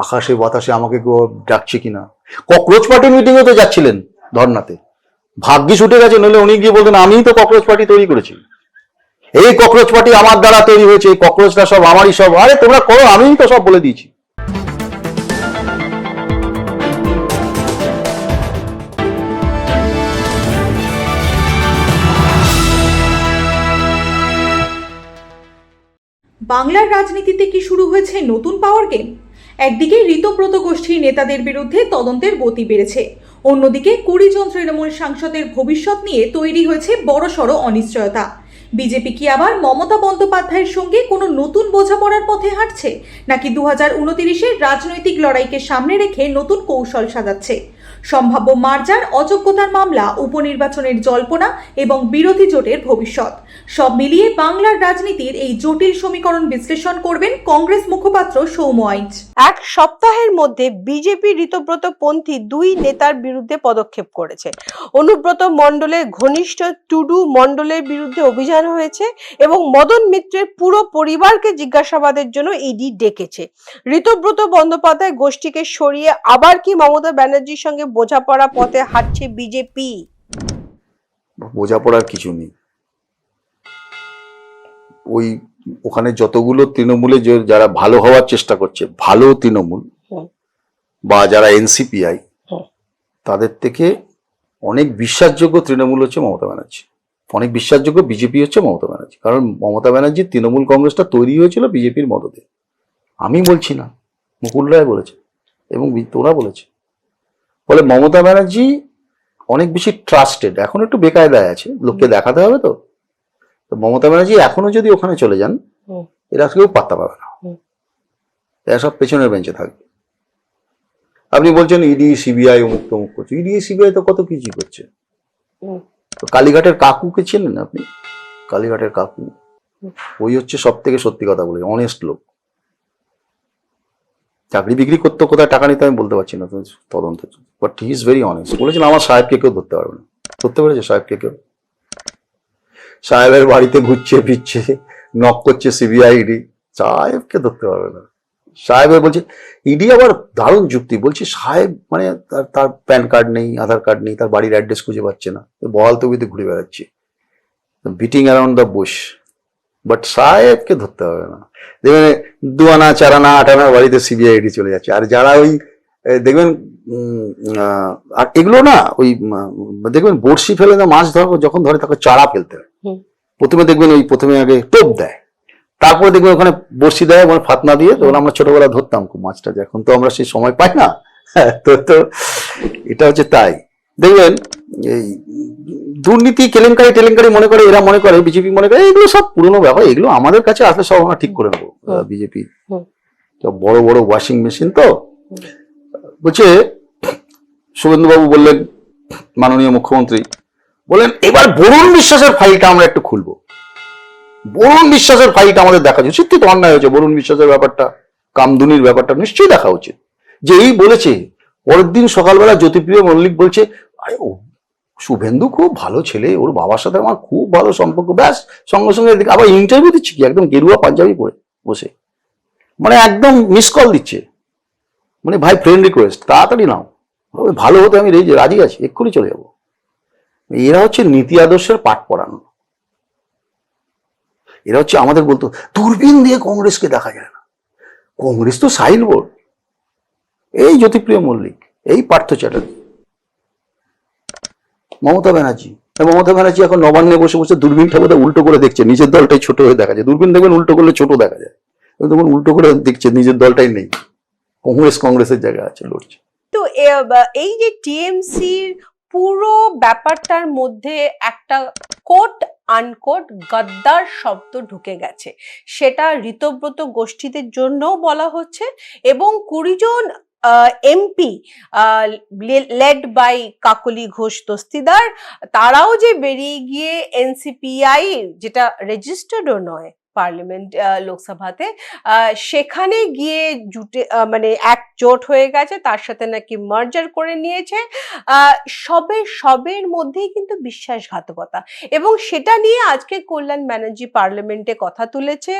আকাশে বাতাসে আমাকে কেউ ডাকছে কিনা। ককরোচ পার্টি মিটিংয়ে তো যাচ্ছিলেন ধর্নাতে, ভাগ্যিস উঠে গেছে, নইলে উনি গিয়ে বলতেন আমিই তো ককরোচ পার্টি তৈরি করেছি, এই ককরোচ পার্টি আমার দ্বারা তৈরি হয়েছে, এই ককরোচটা সব আমারই সব। আরে তোমরা করো, আমিই তো সব বলে দিয়েছি। বাংলার রাজনীতিতে কি শুরু হয়েছে নতুন পাওয়ার গেম? একদিকে ঋতব্রত গোষ্ঠীর নেতাদের বিরুদ্ধে তদন্তের গতি বেড়েছে, অন্যদিকে 20 জন তৃণমূল সাংসদের ভবিষ্যৎ নিয়ে তৈরি হয়েছে বড়সড় অনিশ্চয়তা। বিজেপি কি আবার মমতা বন্দ্যোপাধ্যায়ের সঙ্গে কোনো নতুন বোঝাপড়ার পথে হাঁটছে, নাকি 2029-এর রাজনৈতিক লড়াইকে সামনে রেখে নতুন কৌশল সাজাচ্ছে? সম্ভাব্য মার্জার, অযোগ্যতার মামলা, উপনির্বাচনের জল্পনা এবং বিরোধী জোটের ভবিষ্যৎ সব মিলিয়ে বাংলার রাজনীতির এই জটিল সমীকরণ বিশ্লেষণ করবেন কংগ্রেস মুখপাত্র সৌম আইচ। এক সপ্তাহের মধ্যে বিজেপি ঋতব্রত পন্থী 2 নেতার বিরুদ্ধে পদক্ষেপ করেছে। অনুব্রত মণ্ডলের ঘনিষ্ঠ টুডু মণ্ডলের বিরুদ্ধে অভিযান হয়েছে এবং মদন মিত্রের পুরো পরিবারকে জিজ্ঞাসাবাদের জন্য ইডি ডেকেছে। ঋতব্রত বন্দ্যোপাধ্যায় গোষ্ঠীকে সরিয়ে আবার কি মমতা ব্যানার্জির সঙ্গে বোঝাপড়া পথে হাঁটছে বিজেপি? বোঝাপড়ার কিছু নেই। ওই ওখানে যতগুলো তৃণমূলে যারা ভালো হওয়ার চেষ্টা করছে, ভালো তৃণমূল বা যারা এনসিপিআই, তাদের থেকে অনেক বিশ্বাসযোগ্য তৃণমূল হচ্ছে মমতা ব্যানার্জি, অনেক বিশ্বাসযোগ্য বিজেপি হচ্ছে মমতা ব্যানার্জি। কারণ মমতা ব্যানার্জির তৃণমূল কংগ্রেসটা তৈরি হয়েছিল বিজেপির মদতে। আমি বলছি না, মুকুল রায় বলেছে এবং তোরা বলেছে। ফলে মমতা ব্যানার্জি অনেক বেশি ট্রাস্টেড, এখন একটু বেকায়দায় আছে, লোককে দেখাতে হবে তো। মমতা ব্যানার্জি এখনো যদি ওখানে চলে যান, এরা কেউ পাত্তা পাবে না, এরা সব পেছনের বেঞ্চে থাকবে। আপনি বলছেন ইডি সিবিআই অমুক তমুক করছে, ইডি সিবিআই তো কত কিছু করছে। কালীঘাটের কাকুকে চেনেন আপনি? কালীঘাটের কাকু ওই হচ্ছে সব থেকে সত্যি কথা বলে অনেস্ট লোক। চাকরি বিক্রি করতে কোথায় টাকা নিতে আমি বলতে পারছি না তদন্ত, but he is very honest. বলেছেন আমার সাহেবকে কেউ ধরতে পারবে না, ধরতে পেরেছে সাহেবকে কেউ? সাহেবের বাড়িতে ঘুরছে ফিরছে, নক করছে সিবিআই ইডি, সাহেবকে ধরতে পারবে না। সাহেবের বলছে ইডি আবার দারুণ যুক্তি, বলছে সাহেব মানে তার প্যান কার্ড নেই, আধার কার্ড নেই, তার বাড়ির অ্যাড্রেস খুঁজে পাচ্ছে না, বহাল তবিতে ঘুরে বেড়াচ্ছে, beating around the Bush, but সাহেবকে ধরতে হবে না। দেখবেন 2 আনা 4 আনা 8 আনার বাড়িতে সিবিআই ইডি চলে যাচ্ছে। আর যারা ওই দেখবেন আর এগুলো না, ওই দেখবেন বড়শি ফেলে না মাছ ধরো, যখন ধরে তাকে চারা ফেলতে হয়। প্রথমে দেখবেন ওই প্রথমে আগে টোপ দেয়, তারপরে দেখবেন ওখানে বড়শি দেয়, ওখানে ফাতনা দিয়ে। তখন আমরা ছোটবেলা ধরতাম খুব মাছটা, এখন তো আমরা সেই সময় পাই না। তো এটা হচ্ছে তাই। দেখবেন এই দুর্নীতি কেলেঙ্কারি টেলেঙ্কারি মনে করে, এরা মনে করে, বিজেপি মনে করে এগুলো সব পুরনো ব্যাপার, এগুলো আমাদের কাছে আসলে সব আমরা ঠিক করে নেবো। বিজেপি বড় বড় ওয়াশিং মেশিন তো। বলছে শুভেন্দুবাবু বললেন, মাননীয় মুখ্যমন্ত্রী বললেন এবার বরুণ বিশ্বাসের ফাইলটা আমরা একটু খুলবো, বরুণ বিশ্বাসের ফাইলটা আমাদের দেখা উচিত। সত্যি তো অন্যায় হয়েছে, বরুণ বিশ্বাসের ব্যাপারটা, কামদুনির ব্যাপারটা নিশ্চয়ই দেখা উচিত। যে এই বলেছে, পরের দিন সকালবেলা জ্যোতিপ্রিয় মল্লিক বলছে আরে ও শুভেন্দু খুব ভালো ছেলে, ওর বাবার সাথে আমার খুব ভালো সম্পর্ক। ব্যাস সঙ্গে সঙ্গে আবার ইন্টারভিউ দিচ্ছে কি, একদম গেরুয়া পাঞ্জাবি পরে বসে, মানে একদম মিস কল দিচ্ছে, মানে ভাই ফ্রেন্ড রিকোয়েস্ট তাড়াতাড়ি নাও, ভালো হতে আমি রাজি আছি, এক্ষুনি চলে যাবো। এরা হচ্ছে নীতি আদর্শের পাঠ পড়ানো। এরা হচ্ছে আমাদের বলতো দূরবীন দিয়ে কংগ্রেসকে দেখা যায় না, কংগ্রেস তো সাইন বোর্ড। এই জ্যোতিপ্রিয় মল্লিক, এই পার্থ চ্যাটার্জি, মমতা ব্যানার্জি এখন নবান্নে বসে বসে দূরবীনটা বোধহয় উল্টো করে দেখছে, নিজের দলটাই ছোট হয়ে দেখা যায়। দূরবীন দেখবেন উল্টো করলে ছোট দেখা যায়, তখন উল্টো করে দেখছে নিজের দলটাই নেই, কংগ্রেসের জায়গা আছে, লড়ছে। তো এই যে টিএমসির পুরো ব্যাপারটার মধ্যে একটা কোট আনকোট গদ্দার শব্দ ঢুকে গেছে, সেটা ঋতব্রত গোষ্ঠীদের জন্যও বলা হচ্ছে এবং 20 জন MP led by Kakoli Ghosh Dastidar, তারাও যে বেরিয়ে গিয়ে এনসিপিআই, যেটা রেজিস্টার্ডও নয় পার্লামেন্ট লোকসভাতে, সেখানে গিয়ে জুটে মানে একজোট হয়ে গেছে, তার সাথে নাকি মার্জার করে নিয়েছে। সবের মধ্যেই কিন্তু বিশ্বাসঘাতকতা, এবং সেটা নিয়ে আজকে কল্যাণ ব্যানার্জি পার্লামেন্টে কথা তুলেছে।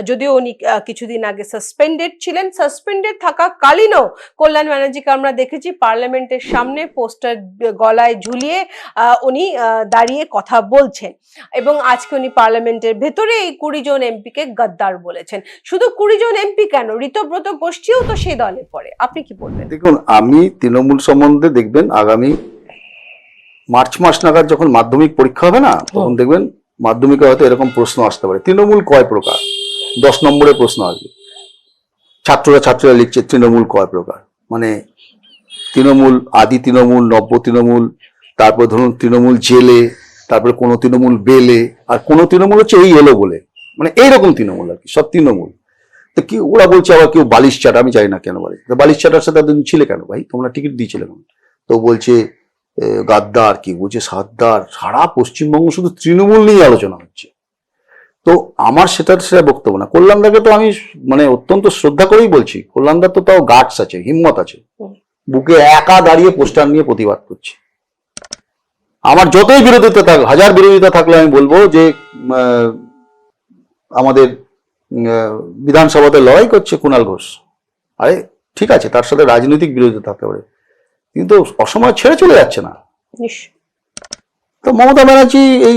যদিও উনি কিছুদিন আগে সাসপেন্ডেড ছিলেন, সাসপেন্ডেড থাকাকালীনও কল্যাণ ব্যানার্জিকে আমরা দেখেছি পার্লামেন্টের সামনে পোস্টার গলায় ঝুলিয়ে উনি দাঁড়িয়ে কথা বলছেন, এবং আজকে উনি পার্লামেন্টের ভেতরে এই 20 জন এমপিকে গদ্দার বলেছেন। শুধু 20 জন এমপি কেন, ঋতব্রত গোষ্ঠীও তো সেই দলে পড়ে। আপনি কি বলবেন? দেখুন, আমি তৃণমূল সম্বন্ধে দেখবেন আগামী মার্চ মাস নাগাদ যখন মাধ্যমিক পরীক্ষা হবে না, তখন দেখবেন মাধ্যমিকে হয়তো এরকম প্রশ্ন আসতে পারে, তৃণমূল কয় প্রকার, 10 নম্বরের প্রশ্ন আসবে। ছাত্ররা লিখছে তৃণমূল কয় প্রকার, মানে তৃণমূল, আদি তৃণমূল, নব্য তৃণমূল, তারপর ধরুন তৃণমূল জেলে, তারপরে কোন তৃণমূল বেলে, আর কোন তৃণমূল হচ্ছে এই এলো বলে, মানে এইরকম তৃণমূল আর কি, সব তৃণমূল। তো কি ওরা বলছে আবার কেউ বালিশ চাটা, আমি জানি না কেন বলে, বালিশ চাটার সাথে তুমি ছিলে কেন ভাই, তোমরা টিকিট দিয়েছিলে কেন? তো বলছে গাদ্দার, কি বলছে সাদ্দার, সারা পশ্চিমবঙ্গ শুধু তৃণমূল নিয়ে আলোচনা হচ্ছে। তো আমার সেটা বক্তব্য না। কল্যাণদাকে তো আমি মানে অত্যন্ত শ্রদ্ধা করেই বলছি, কল্যাণদার তো তাও গাটস আছে, হিম্মত আছে, বুকে একা দাঁড়িয়ে পোস্টার নিয়ে প্রতিবাদ করছে। আমার যতই বিরোধিতা থাকলে, 1000 বিরোধিতা থাকলে আমি বলবো যে আমাদের বিধানসভাতে লড়াই করছে কুণাল ঘোষ, আরে ঠিক আছে, তার সাথে রাজনৈতিক বিরোধিতা থাকতে পারে, কিন্তু অসময় ছেড়ে চলে যাচ্ছে না। তো মমতা ব্যানার্জি এই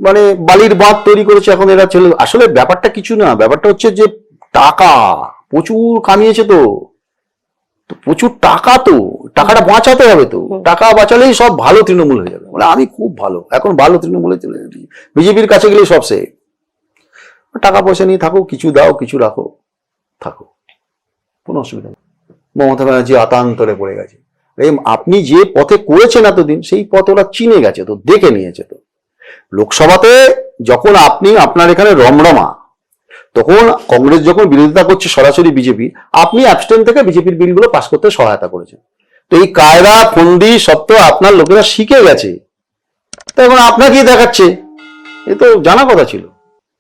মানে বালির বাঁধ তৈরি করেছে, এখন এরা ছেলে, আসলে ব্যাপারটা কিছু না, ব্যাপারটা হচ্ছে যে টাকা প্রচুর কামিয়েছে, তো প্রচুর টাকা, তো টাকাটা বাঁচাতে হবে, তো টাকা বাঁচালেই সব ভালো তৃণমূল হয়ে যাবে। মানে আমি খুব ভালো, এখন ভালো তৃণমূলে চলে যাচ্ছি, বিজেপির কাছে গেলে সব সে টাকা পয়সা নিয়ে থাকো, কিছু দাও কিছু রাখো, থাকো, কোনো অসুবিধা নেই। মমতা ব্যানার্জি আতান্তরে পড়ে গেছে। আপনি যে পথে করেছেন এতদিন, সেই পথ ওরা চিনে গেছে, তো দেখে নিয়েছে। তো লোকসভাতে যখন আপনি আপনার এখানে রমরমা, তখন কংগ্রেস যখন বিরোধিতা করছে সরাসরি বিজেপি, আপনি অ্যাবস্টেন থেকে বিজেপির বিলগুলো পাস করতে সহায়তা করেছেন। তো এই কায়দা ফন্দি সব তো আপনার লোকেরা শিখে গেছে, তো এখন আপনাকেই দেখাচ্ছে, এ তো জানা কথা ছিল,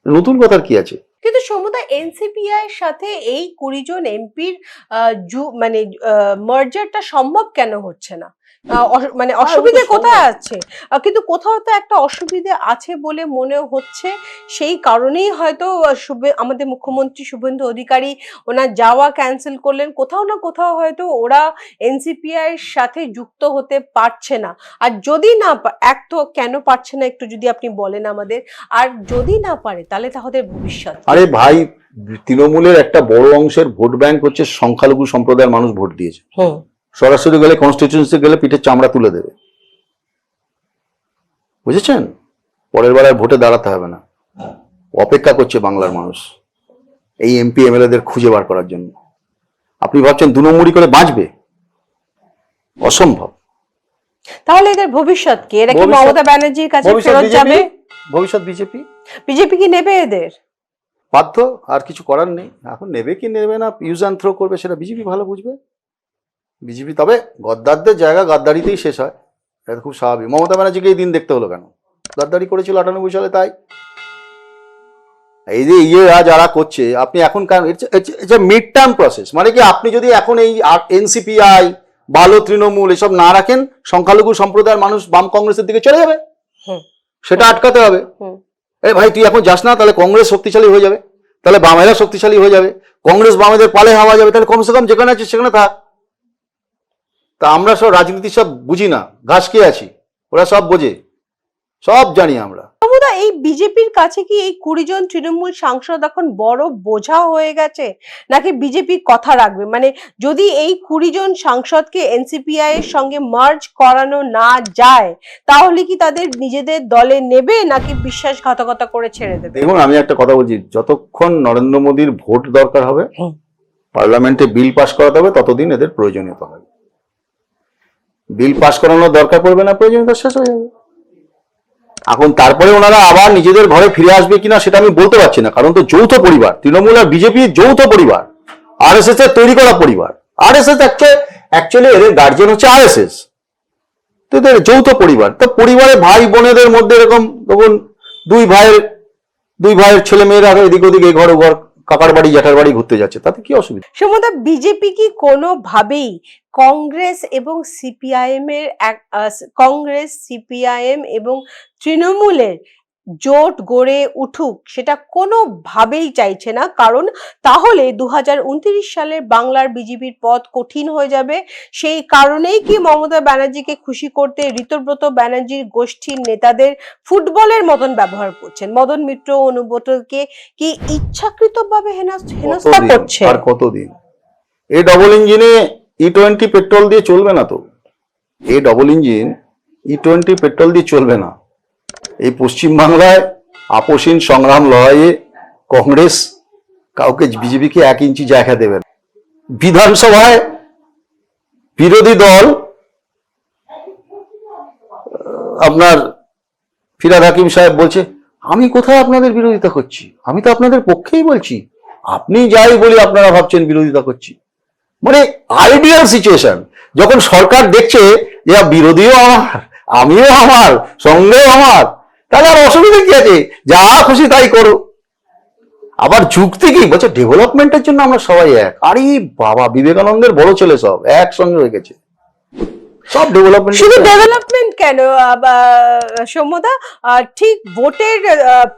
নতুন কথার কি আছে? কিন্তু সমুদায় এনসিপিআই এর সাথে এই 20 জন এমপির মানে মার্জারটা সম্ভব কেন হচ্ছে না? মানে অসুবিধে কোথায় আছে? কিন্তু কোথাও তো একটা অসুবিধে আছে বলে মনে হচ্ছে, সেই কারণেই হয়তো আমাদের মুখ্যমন্ত্রী শুভেন্দু অধিকারী ওনার যাওয়া ক্যান্সেল করলেন। কোথাও না কোথাও হয়তো ওরা এনসিপিআই এর সাথে যুক্ত হতে পারছে না। আর যদি না, এক তো কেন পারছে না একটু যদি আপনি বলেন আমাদের, আর যদি না পারে তাহলে তাদের ভবিষ্যৎ। আরে ভাই, তৃণমূলের একটা বড় অংশের ভোট ব্যাংক হচ্ছে সংখ্যালঘু সম্প্রদায়ের মানুষ ভোট দিয়েছে। সরাসরি গেলে কনস্টিটিউয়েন্সি গেলে পিঠে চামড়া তুলে দেবে, বুঝেছেন? পরের বার আর ভোটে দাঁড়াতে হবে না, অপেক্ষা করছে বাংলার মানুষ এই এমপি এমএলএদের খুঁজে বার করার জন্য। আপনি ভাবছেন 2 নম্বরই করে বাঁচবে? অসম্ভব। তাহলে এদের ভবিষ্যৎ কি? এরা কি মমতা ব্যানার্জির কাছে ফেরত যাবে? ভবিষ্যৎ বিজেপি কি নেবে এদের? বাধ্য, আর কিছু করার নেই। এখন নেবে কি নেবে না, ইউজ অ্যান্ড থ্রো করবে, সেটা বিজেপি ভালো বুঝবে। বিজেপি, তবে গদ্দারদের জায়গা গাদ্দারিতেই শেষ হয়, এটা খুব স্বাভাবিক। মমতা ব্যানার্জিকে এই দিন দেখতে হলো কেন? গাদ্দারি করেছিল 98 সালে, তাই এই যে যারা করছে, আপনি এখন মিড টার্ম প্রসেস, মানে কি আপনি যদি এখন এই এনসিপিআই, ভালো তৃণমূল এসব না রাখেন, সংখ্যালঘু সম্প্রদায়ের মানুষ বাম কংগ্রেসের দিকে চলে যাবে, সেটা আটকাতে হবে। এই ভাই তুই এখন যাস না, তাহলে কংগ্রেস শক্তিশালী হয়ে যাবে, তাহলে বামেরা শক্তিশালী হয়ে যাবে, কংগ্রেস বামেদের পালে হাওয়া যাবে, তাহলে কমসে কম যেখানে আছে সেখানে থাক। তা আমরা সব রাজনীতি সব বুঝি না, ঘাস খেয়ে আছি, ওরা সব বোঝে, সব জানি আমরা। এই বিজেপির কাছে কি এই 20 জন তৃণমূল সাংসদ এখন বড় বোঝা হয়ে গেছে, নাকি বিজেপি কথা রাখবে? মানে যদি এই 20 জন সাংসদকে এনসিপিআই এর সঙ্গে মার্জ করানো না যায়, তাহলে কি তাদের নিজেদের দলে নেবে, নাকি বিশ্বাসঘাতকতা করে ছেড়ে দেবে? দেখুন, আমি একটা কথা বলছি, যতক্ষণ নরেন্দ্র মোদীর ভোট দরকার হবে, পার্লামেন্টে বিল পাস করাতে হবে, ততদিন এদের প্রয়োজনীয়তা হবে। বিল পাস করানোর দরকার পড়বে না, প্রয়োজনীয়তা শেষ হয়ে যাবে। এখন তারপরে ওনারা আবার নিজেদের ঘরে ফিরে আসবে কিনা সেটা আমি বলতে পারছি না, কারণ তো যৌথ পরিবার, তৃণমূল আর বিজেপি যৌথ পরিবার, আরএসএস এর তৈরি করা পরিবার। আরএসএস অ্যাকচুয়ালি এদের গার্জিয়ান হচ্ছে আরএসএস, তো এদের যৌথ পরিবার। তো পরিবারে ভাই বোনেদের মধ্যে এরকম, তখন 2 ভাইয়ের দুই ভাইয়ের ছেলে মেয়েরা এদিক ওদিক এই ঘর ও ঘর কাকার বাড়ি জ্যাঠার বাড়ি ঘুরতে যাচ্ছে, তাতে কি অসুবিধা? সমদা, বিজেপি কি কোনোভাবেই কংগ্রেস এবং সিপিআইএম এর কংগ্রেস, সিপিআইএম এবং তৃণমূলের জোট গড়ে উঠুক সেটা কোনোভাবেই চাইছে না? কারণ তাহলে 2029 সালে বাংলার বিজেপির পথ কঠিন হয়ে যাবে। সেই কারণেই কি মমতা ব্যানার্জিকে খুশি করতে ঋতব্রত ব্যানার্জির গোষ্ঠীর নেতাদের ফুটবলের মতন ব্যবহার করছেন? মদন মিত্র, অনুব্রতকে কি ইচ্ছাকৃতভাবে হেনস্থা করছে? আর কতদিন এই ডবল ইঞ্জিনে E20 পেট্রোল দিয়ে চলবে না তো। এই ডবল ইঞ্জিন E20 পেট্রোল দিয়ে চলবে না। এই পশ্চিমবাংলায় আপসীন সংগ্রাম লড়াইয়ে কংগ্রেস কাউকে, বিজেপিকে 1 ইঞ্চি জায়গা দেবে না। বিধানসভায় বিরোধী দল আপনার ফিরহাদ হাকিম সাহেব বলছে, আমি কোথায় আপনাদের বিরোধিতা করছি, আমি তো আপনাদের পক্ষেই বলছি, আপনি যাই বলি আপনারা ভাবছেন বিরোধিতা করছি। মানে আইডিয়াল সিচুয়েশন, যখন সরকার দেখছে যে বিরোধীও আমার, আমিও আমার, সঙ্গেও আমার, তাহলে আর অসুবিধা কি আছে, যা খুশি তাই করো। আবার যুক্তি কি বলছে, ডেভেলপমেন্টের জন্য আমরা সবাই এক। আরে বাবা, বিবেকানন্দের বড় ছেলে সব একসঙ্গে হয়ে গেছে, সব ডেভেলপমেন্ট। শুধু ডেভেলপমেন্ট কেন সৌম্যদা, ঠিক ভোটের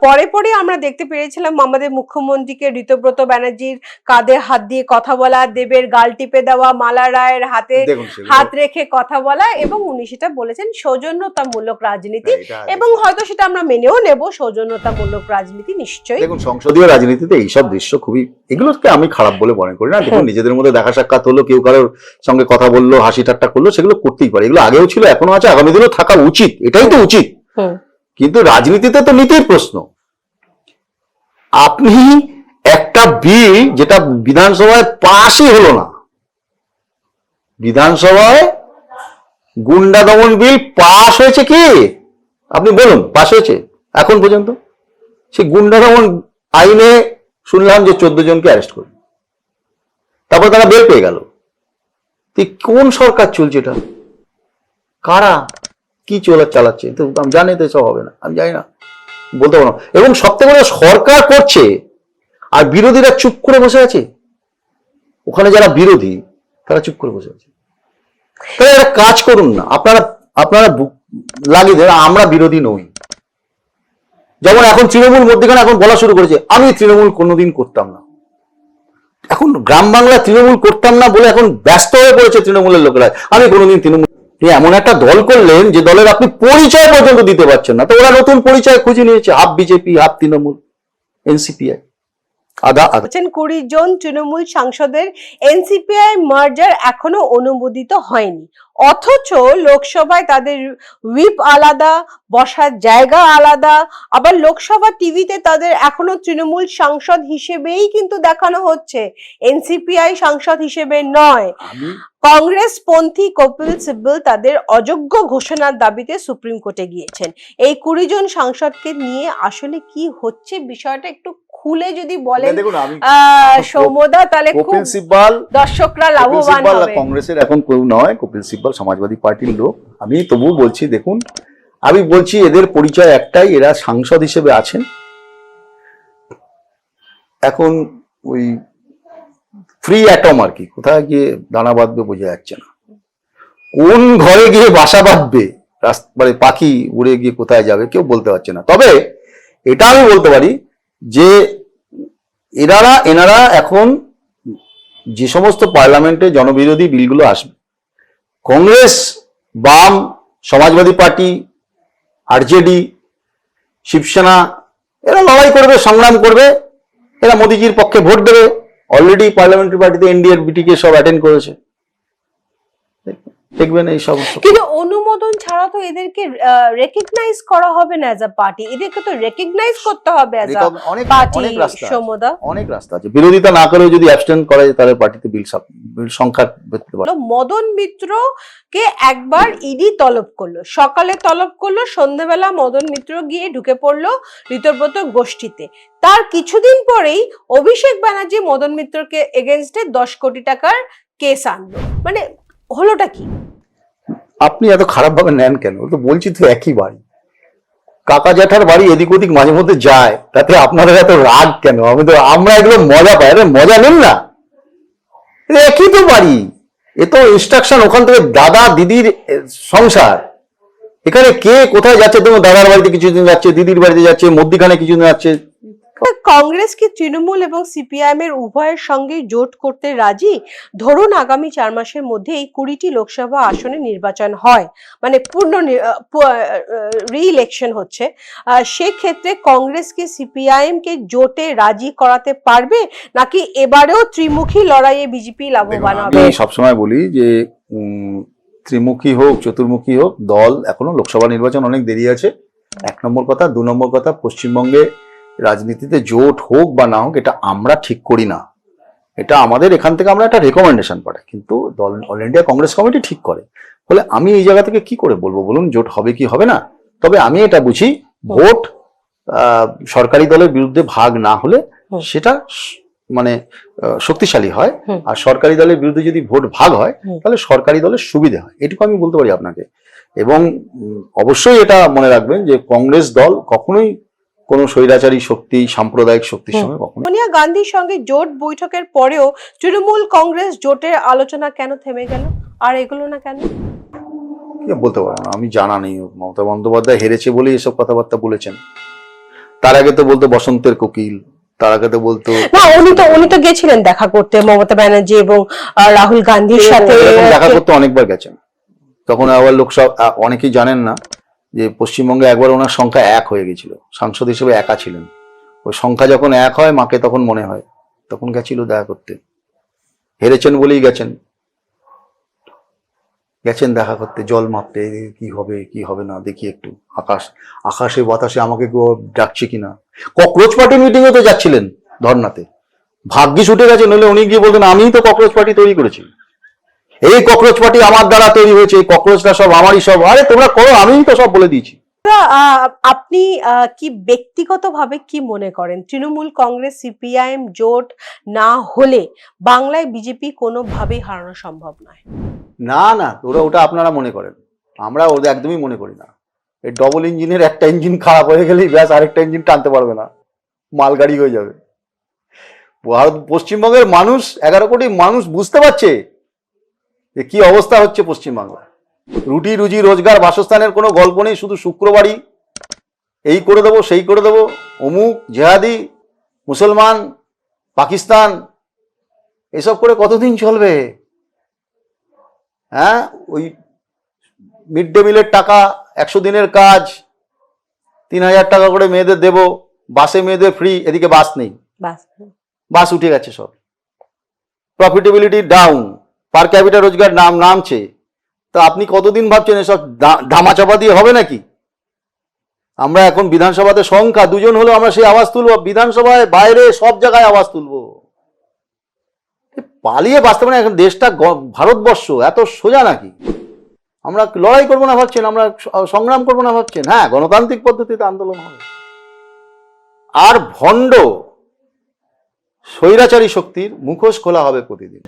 পরে পরে আমরা দেখতে পেরেছিলাম আমাদের মুখ্যমন্ত্রীকে ঋতব্রত ব্যানার্জির কাঁধে হাত দিয়ে কথা বলা, দেবের গাল টিপে দেওয়া, মালা রায়ের হাতে হাত রেখে কথা বলা, এবং উনি সেটা বলেছেন সৌজন্যতামূলক রাজনীতি, এবং হয়তো সেটা আমরা মেনেও নেব, সৌজন্যতামূলক রাজনীতি নিশ্চয়ই। দেখুন, সংসদীয় রাজনীতিতে এইসব দৃশ্য খুবই, এগুলোকে আমি খারাপ বলে মনে করি না। দেখুন, নিজেদের মধ্যে দেখা সাক্ষাৎ হলো, কেউ কারোর সঙ্গে কথা বললো, হাসি ঠাট্টা করলো, সেগুলো করতেই পারে। এগুলো আগেও ছিল, এখনো আছে, আগামী দিনেও থাকা উচিত, এটাই তো উচিত। কিন্তু রাজনীতিতে তো নীতির প্রশ্ন। আপনি একটা বিল যেটা বিধানসভায় পাশই হলো না, বিধানসভায় গুন্ডা দমন বিল পাশ হয়েছে কি আপনি বলুন, পাশ হয়েছে এখন পর্যন্ত? সেই গুন্ডা দমন আইনে শুনলাম যে 14 জনকে অ্যারেস্ট করল, তারপর তারা বের পেয়ে গেল। কোন সরকার চলছে এটা? কারা কি চালাচ্ছে তো আমি জানি, তো সব হবে না, আমি জানি না, বলতে পারবো না। এবং সবথেকে বড়, সরকার করছে আর বিরোধীরা চুপ করে বসে আছে। ওখানে যারা বিরোধী তারা চুপ করে বসে আছে। তাহলে একটা কাজ করুন না, আপনারা লাগিয়ে দেন আমরা বিরোধী নই। যেমন এখন তৃণমূল মধ্যখানে এখন বলা শুরু করেছে, আমি তৃণমূল কোনোদিন করতাম না। এখন গ্রাম বাংলা তৃণমূল করতাম না বলে এখন ব্যস্ত হয়ে পড়েছে তৃণমূলের লোকেরা, আমি কোনোদিন তৃণমূল। এমন একটা দল করলেন যে দলের আপনি পরিচয় পর্যন্ত দিতে পারছেন না। তো ওরা নতুন পরিচয় খুঁজে নিয়েছে, হাফ বিজেপি, হাফ তৃণমূল, এনসিপিআই। 20 জন তৃণমূল সাংসদের এনসিপিআই মার্জার এখনো অনুমোদিত হয়নি, অথচ লোকসভায় তাদের হুইপ আলাদা, বসার জায়গা আলাদা, আবার লোকসভা টিভিতে তাদের এখনো তৃণমূল সাংসদ হিসেবেই কিন্তু দেখানো হচ্ছে, এনসিপিআই সাংসদ হিসেবে নয়। কংগ্রেস পন্থী কপিল সিব্বল তাদের অযোগ্য ঘোষণার দাবিতে সুপ্রিম কোর্টে গিয়েছেন। এই 20 জন সাংসদকে নিয়ে আসলে কি হচ্ছে বিষয়টা একটু খুলে যদি বলেন সৌম্যদা, তাহলে খুব দর্শকরা লাভবান হবে। কংগ্রেসের এখন কেউ নয়, কপিল সিব্বল সমাজবাদী পার্টির লোক। আমি তবুও বলছি, দেখুন, আমি বলছি এদের পরিচয় একটাই, এরা সাংসদ হিসেবে আছেন। এখন ওই ফ্রি অ্যাটম আর কি, কোথায় গিয়ে দানা বাঁধবে বোঝা যাচ্ছে না, কোন ঘরে গিয়ে বাসা বাঁধবে, মানে পাখি উড়ে গিয়ে কোথায় যাবে কেউ বলতে পারছে না। তবে এটা আমি বলতে পারি যে এনারা এখন যে সমস্ত পার্লামেন্টে জনবিরোধী বিলগুলো আসবে, কংগ্রেস, বাম, সমাজবাদী পার্টি, আরজেডি, শিবসেনা, এরা লড়াই করবে, সংগ্রাম করবে, এরা মোদিজির পক্ষে ভোট দেবে। অলরেডি পার্লামেন্টারি পার্টিতে এনডিএর বিটিকে সব অ্যাটেন্ড করেছে, দেখবেন এই সব। কিন্তু অনুমোদন ছাড়া তো এদেরকে রেকগনাইজ করা হবে না অ্যাজ আ পার্টি, এদেরকে তো রেকগনাইজ করতে হবে অ্যাজ আ পার্টি। সমদা, অনেক রাস্তা আছে, বিরোধিতা না করেও যদি অ্যাবস্টেন করা যায় তাহলে পার্টিতে বিল সংখ্যা পেতে পারে। মদন মিত্রকে একবার ইডি তলব করলো, সকালে তলব করলো, সন্ধ্যাবেলা মদন মিত্র গিয়ে ঢুকে পড়লো ঋতব্রত গোষ্ঠীতে। তার কিছুদিন পরেই অভিষেক ব্যানার্জি মদন মিত্রকে এগেইনস্টে 10 কোটি টাকার কেস আনলো। মানে হলোটা কি? আপনি এত খারাপ ভাবে নেন কেন? তো বলছি তো একই বাড়ি, কাকা জ্যাঠার বাড়ি এদিক ওদিক মাঝে মধ্যে যায়, তাতে আপনাদের এত রাগ কেন? আমরা এগুলো মজা পাই, আরে মজা নেন না, একই তো বাড়ি, এ তো ইনস্ট্রাকশন ওখান থেকে দাদা দিদির সংসার। এখানে কে কোথায় যাচ্ছে? তোমার দাদার বাড়িতে কিছুদিন যাচ্ছে, দিদির বাড়িতে যাচ্ছে, মধ্যিখানে কিছুদিন যাচ্ছে। কংগ্রেস কি তৃণমূল এবং সিপিআইএম এর উভয়ের সঙ্গে জোট করতে রাজি? ধরুন আগামী 4 মাসের মধ্যে এই 20টি লোকসভা আসনে নির্বাচন হয়, মানে রি-ইলেকশন হচ্ছে, সেক্ষেত্রে কংগ্রেস কি সিপিআইএম কে জোটে রাজি করাতে পারবে, নাকি এবারেও ত্রিমুখী লড়াইয়ে বিজেপি লাভবান হবে? আমি সবসময় বলি যে ত্রিমুখী হোক চতুর্মুখী হোক, দল এখনো লোকসভা নির্বাচন অনেক দেরি আছে, 1 নম্বর কথা। 2 নম্বর কথা, পশ্চিমবঙ্গে রাজনীতিতে জোট হোক বা না হোক এটা আমরা ঠিক করি না, এটা আমাদের এখান থেকে আমরা একটা রেকমেন্ডেশন পাঠাই, কিন্তু দল অল ইন্ডিয়া কংগ্রেস কমিটি ঠিক করে। ফলে আমি এই জায়গা থেকে কি করে বলবো বলুন জোট হবে কি হবে না? তবে আমি এটা বুঝি, ভোট সরকারি দলের বিরুদ্ধে ভাগ না হলে সেটা মানে শক্তিশালী হয়, আর সরকারি দলের বিরুদ্ধে যদি ভোট ভাগ হয় তাহলে সরকারি দলের সুবিধা হয়, এটুকু আমি বলতে পারি আপনাকে। এবং অবশ্যই এটা মনে রাখবেন যে কংগ্রেস দল কখনোই কোন স্বৈরাচারী শক্তি, সাম্প্রদায়িক শক্তির সঙ্গে কখনো। সোনিয়া গান্ধীর সঙ্গে জোট বৈঠকের পরেও তৃণমূল কংগ্রেস জোটের আলোচনা কেন থেমে গেল, আর এগুলো না কেন? বলতে পারবো না, আমি জানা নেই। মমতা বন্দ্যোপাধ্যায় হেরেছে বলেই এসব কথাবার্তা বলেছেন, তার আগে তো বলতো বসন্তের কোকিল, তার আগে তো বলতো না, উনি তো গেছিলেন দেখা করতে মমতা ব্যানার্জি এবং রাহুল গান্ধীর সাথে, দেখা করতে অনেকবার গেছেন। তখন আবার লোকসভা, অনেকেই জানেন না যে পশ্চিমবঙ্গে একবার ওনার সংখ্যা 1 হয়ে গেছিল, সাংসদ হিসেবে একা ছিলেন। ওই সংখ্যা যখন 1 হয় মাকে তখন মনে হয়, তখন গেছিল দেখা করতে। হেরেছেন বলেই গেছেন দেখা করতে, জল মাপতে, কি হবে কি হবে না দেখি একটু, আকাশে বাতাসে আমাকে কেউ ডাকছে কিনা। ককরোচ পার্টির মিটিংয়ে তো যাচ্ছিলেন ধর্নাতে, ভাগ্যিস উঠে গেছে, নইলে উনি গিয়ে বলতেন আমিই তো ককরোচ পার্টি তৈরি করেছি, এই ককরোচ পার্টি আমার দ্বারা তৈরি হয়েছে, এই ককরোচটা সব আমারই সব। আরে তোমরা করো, আমিই তো সব বলে দিয়েছি। আপনি কি ব্যক্তিগতভাবে কি মনে করেন, তৃণমূল কংগ্রেস সিপিআইএম জোট না হলে বাংলায় বিজেপি কোনোভাবেই হারানো সম্ভব নয়? না না, ওটা আপনারা মনে করেন, আমরা ওদের একদমই মনে করি না। এই ডবল ইঞ্জিনের একটা ইঞ্জিন খারাপ হয়ে গেলেই ব্যাস আরেকটা ইঞ্জিন টানতে পারবে না, মালগাড়ি হয়ে যাবে। পশ্চিমবঙ্গের মানুষ, 11 কোটি মানুষ বুঝতে পারছে যে কি অবস্থা হচ্ছে পশ্চিমবাংলায়। রুটি রুজি রোজগার বাসস্থানের কোনো গল্প নেই, শুধু শুক্রবারই এই করে দেবো সেই করে দেবো, অমুক জেহাদি, মুসলমান, পাকিস্তান, এসব করে কতদিন চলবে? হ্যাঁ, ওই মিড ডে মিলের টাকা, 100 দিনের কাজ, 3000 টাকা করে মেয়েদের দেব, বাসে মেয়েদের ফ্রি, এদিকে বাস নেই, বাস উঠে গেছে সব, প্রফিটেবিলিটি ডাউন, পার ক্যাপিটা রোজগার নামছে। তা আপনি কতদিন ভাবছেন এসব ধামাচাপা দিয়ে হবে নাকি? আমরা এখন বিধানসভাতে সংখ্যা 2 জন হলেও আমরা সেই আওয়াজ তুলবো, বিধানসভায় বাইরে সব জায়গায় আওয়াজ তুলবো। পালিয়ে বাঁচতে পারে এখন দেশটা, ভারতবর্ষ এত সোজা নাকি? আমরা লড়াই করবো না ভাবছেন, আমরা সংগ্রাম করবো না ভাবছেন? হ্যাঁ, গণতান্ত্রিক পদ্ধতিতে আন্দোলন হবে। আর ভণ্ড স্বৈরাচারী শক্তির মুখোশ খোলা হবে প্রতিদিন।